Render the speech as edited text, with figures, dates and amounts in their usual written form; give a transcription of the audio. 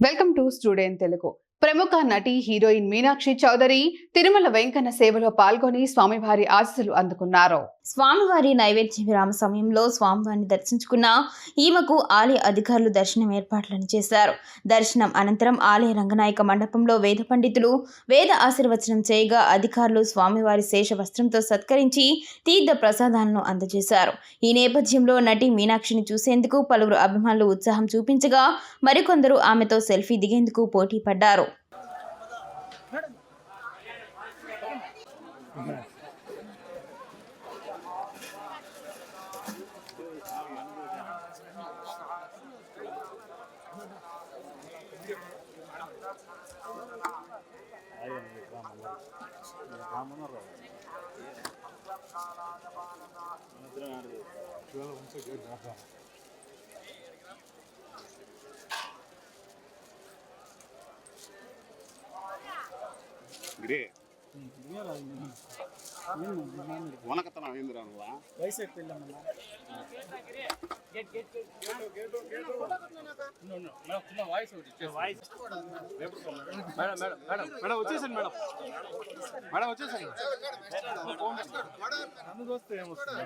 Welcome to student Telugu. ప్రముఖ నటి heroine Meenakshi Chowdary Tirumala Venkanna సేవలో పాల్గొని స్వామివారి ఆశీస్సులు అందుకున్నారు. స్వామివారి నైవేద్య విరామ సమయంలో స్వామివారిని దర్శించుకున్న ఈమెకు ఆలయ అధికారులు దర్శనం ఏర్పాట్లను చేశారు. దర్శనం అనంతరం ఆలయ రంగనాయక మండపంలో వేద పండితులు వేద ఆశీర్వచనం చేయగా అధికారులు స్వామివారి శేష వస్త్రంతో సత్కరించి తీర్థ ప్రసాదాలను అందజేశారు. ఈ నేపథ్యంలో నటి మీనాక్షిని చూసేందుకు పలువురు అభిమానులు ఉత్సాహం చూపించగా మరికొందరు ఆమెతో సెల్ఫీ దిగేందుకు పోటీ పడ్డారు. వనకతనం ఏందిరా వయసు మేడం వచ్చేసండి మేడం వచ్చేసండి వస్తే ఏమొస్తుంది.